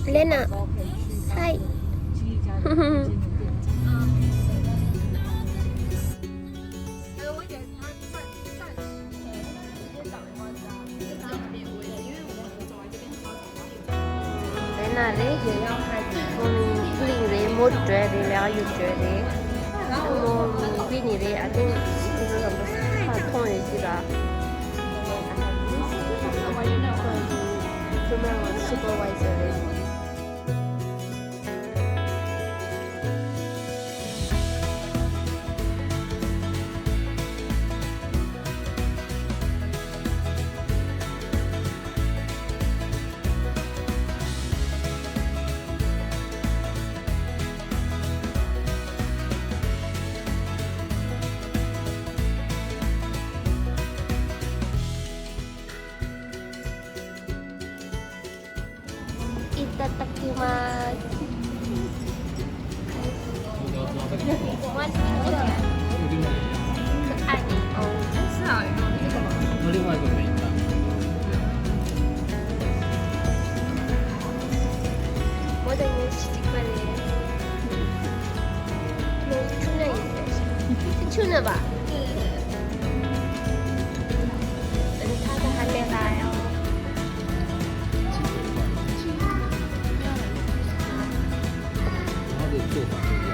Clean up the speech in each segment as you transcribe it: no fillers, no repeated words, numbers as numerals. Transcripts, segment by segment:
Lena，嗨。Lena đấy, mình lấy một chuyện đi là yêu chuyện đi. Mà vì này đấy, anh ấy là một phát thông gì đó. Supervisor đấy. Itadakimasu. One minute. 爱你哦。是啊，这个吗？那另外一个没看。我等你洗过来。那出那一个，是出那吧？等他的还没来哦。做法不一样。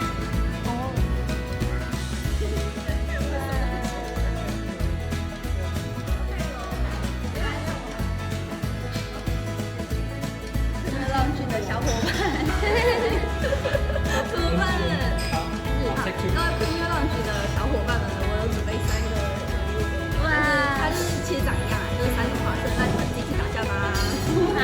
浪君的小伙伴，怎么办？各位音乐浪君的小伙伴们，我有准备3个人物，哇，它就是其实长一样，就是3种花色，那你们自己去打架吧。好。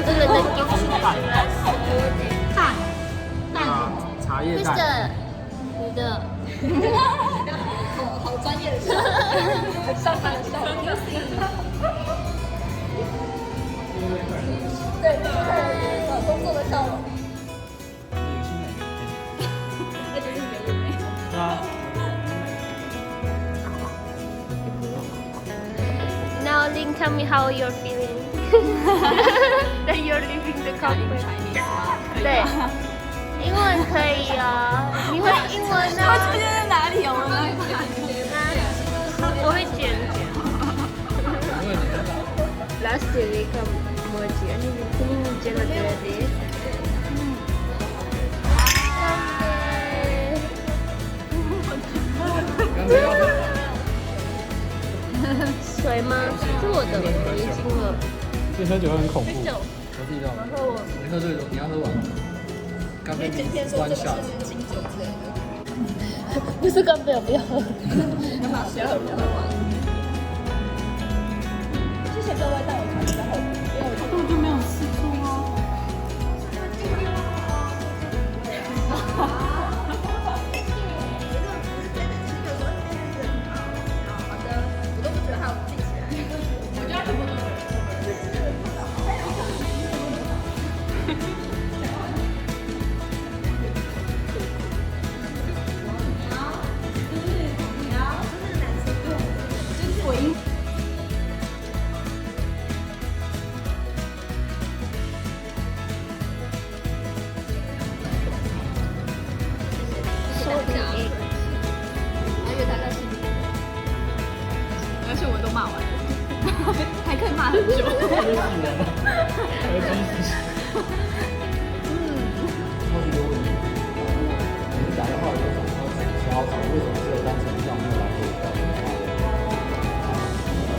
这个能给蛋，茶叶蛋，你的，好专业的上班的笑容，对，工作的笑容，而且是美美，对啊。Now, Ling, tell me how you're feeling. That you're leaving the conference. 对，英文可以哦。你会英文呢？我出现在哪里哦？我会剪。Last week mau剪，你剪了对的。水吗？是我的，我已经了。这喝酒会很恐怖。我自己知道。你喝醉了，你要喝完。干杯！关笑。金酒之类的。不是干杯，我不要喝。不要喝，不要喝。谢谢各位带我尝一下后，因为我根本就没有吃出哦。而且我都骂完了，还可以骂很久。超级多问题。我们打电话就想说，想要找为什么只有单程票没有来回票？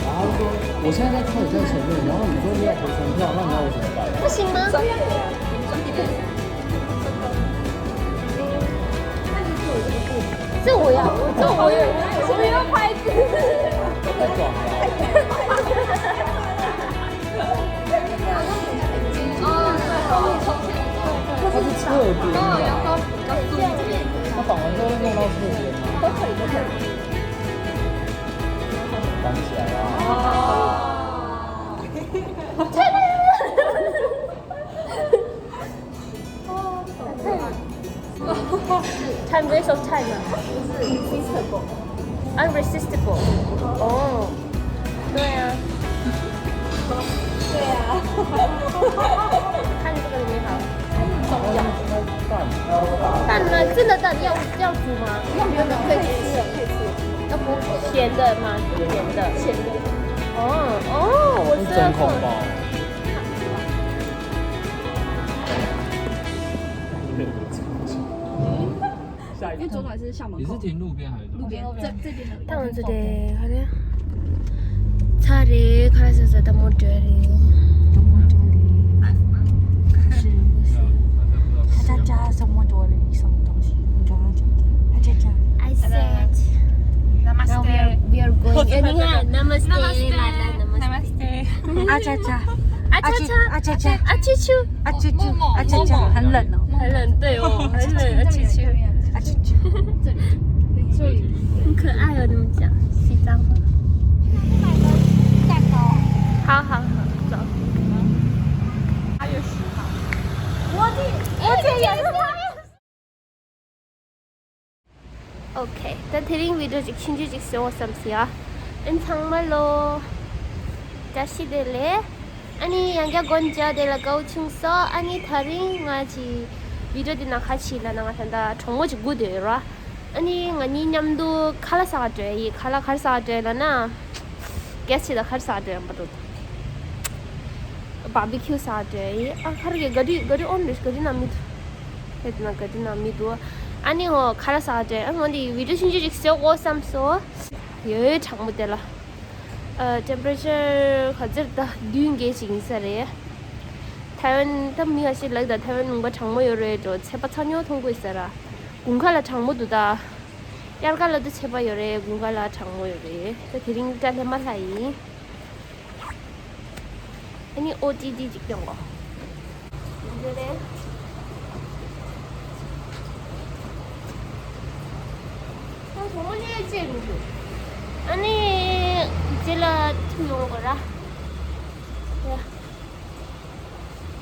然后他说，我现在在看你在前面，然后你说没有回程票，那你要我怎么办？不行吗？这样的呀，这我要，这我要拍子。太爽了。绑起来啊。Time waste of time 啊，是 irresistible。 unresistible。哦，对啊，对啊，看这个里面好。重要。蛋呢？真的蛋要煮吗？不用可以吃，可以吃。要不咸的吗？咸的。咸的。我知道。真空包。因为左转是校门口。你是停路边还是？路边，这边的。 당근데 그래. 차리 가라서서 다 못 들이. 他加这么多的什么东西？你刚刚讲的，他在讲。I said. Now we are going. Namaste. Namaste. 阿恰恰，阿恰恰，阿恰恰，阿啾啾，阿啾啾，阿恰恰，很冷哦，很冷，对哦，很冷，阿啾啾，阿啾啾。所以很可爱哦，你们讲西藏话。买个蛋糕。好好好，走。 8月10号。我这也是。오케이, 일단 드링 비디오 신주 직송 왔삼시야. 정말로 다시들래. 아니 양가 건자 될라고 충서 아니 다른 가지 비디오들랑 같이 일하는 같은다. 정말 좋고들라. 아니 아니 냠도 칼라사데 이 칼라 칼사데라나. 게스트다 칼사데 아무도. 바비큐 사데. 아 카르게 거리 온리스 거리 남미. 했나 거리 남미도. 아니 칼라사데. 아니 비디오 신주 직송 왔삼소. 예 장무들라. temperature 가지다 듀잉게 징사래. 타이완 담미가 실라다 타이완 뭔가 장모요래 저 제바 찬요 통고 있어라. 군갈라 장모도다. 야갈라도 제바 요래 군갈라 장모요래. 그 드링가 해마사이. 아니 ODD 직전 거. 그래. 아 정말 해야지. 아니 이제라 투용 거라. 야.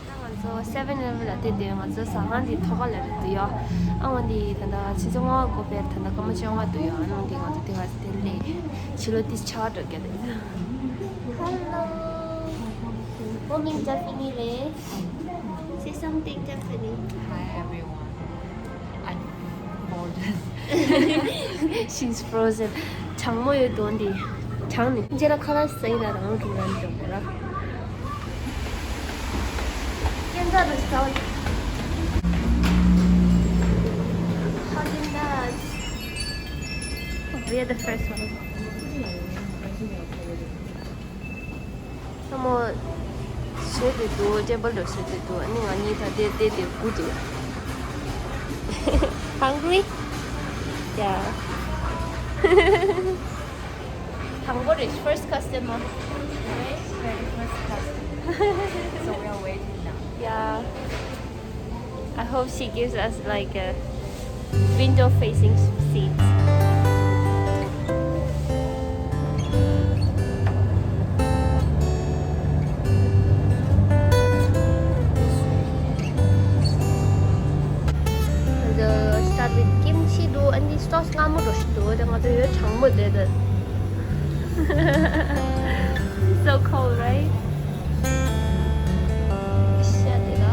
나가서 7-Eleven 라떼데 가서 상한디 토갈래도요. 아원디 단다 지정화 고베 단다 그만 정화도요. 아원디 가서 대화 스텔레 치료 디스차르 게데. Hello. Morning Japanese. Say something Japanese. Hi everyone. I'm frozen. She's frozen. 장모유도 언니 장님 이제라 칼라스이나 너무 중요한 정보라. 깬다도 스타일. Häagen-Dazs. We are the first one. 뭐 쇠도 제벌도 쇠도 아니 다 데데 구두. Hungry? Yeah. Tanggol is first customer. Very first customer. So we are waiting now. Yeah. I hope she gives us like a window facing seats. Start with kimchi do and this sauce ngamu do dengan tu 장모 되는. So cold, right? 시야대가.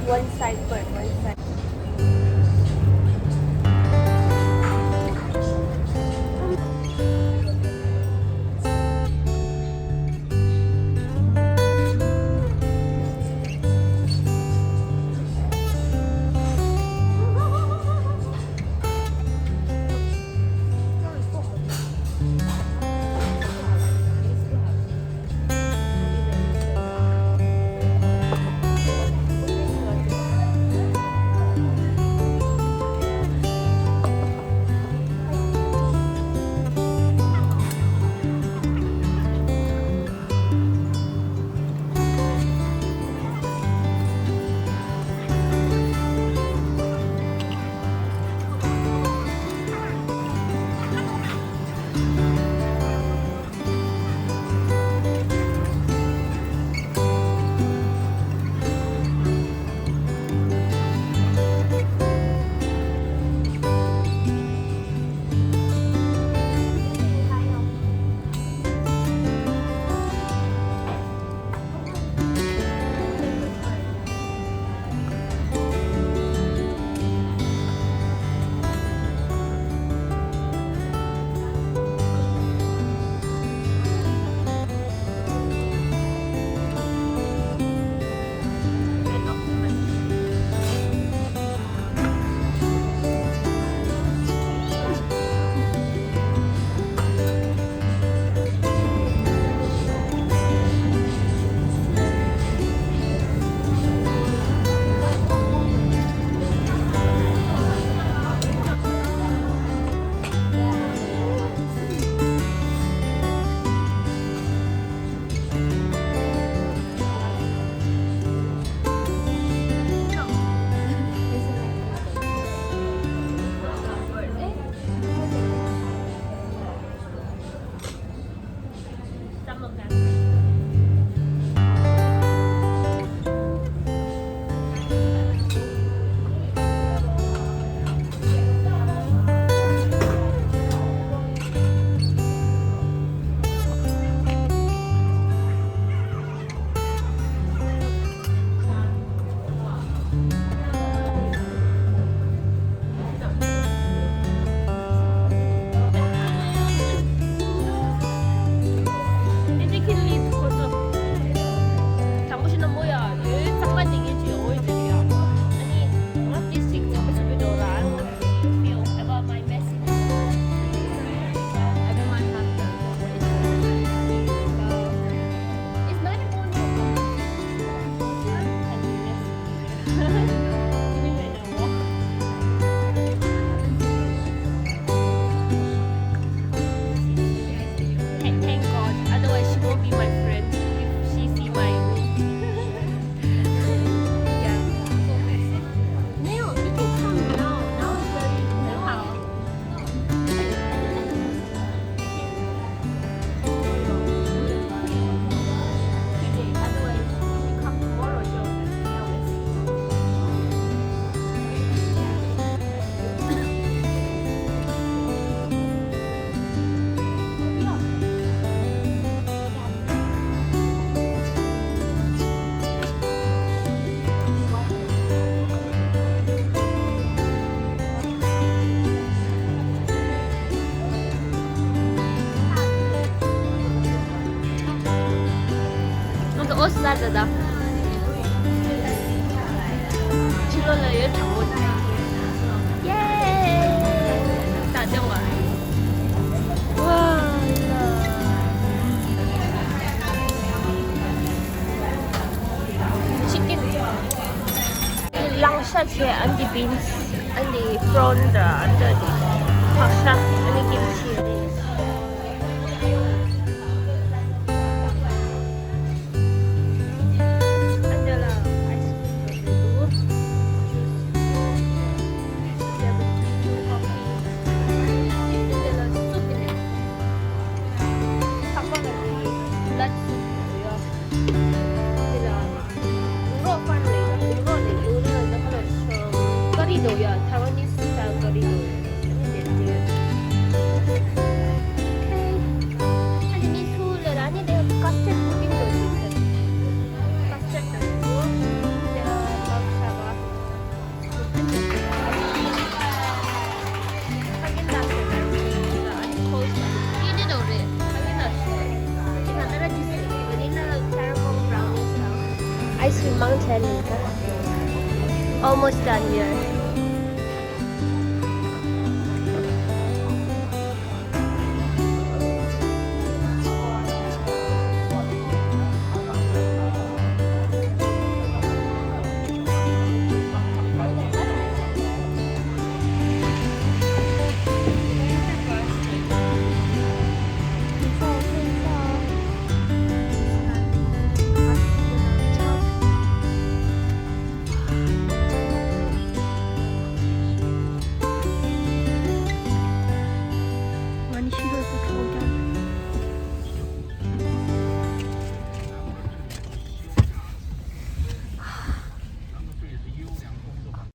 one side first, one side. Lazada. 7월 에 장모. 예. 다정아. 와. 치킨. 랑샤체 and the beans and the prawn under the pasha and the kimchi. Taiwanese style curry 카스테드 넣고 이제 럽샤가 是 Mountain Almost done here.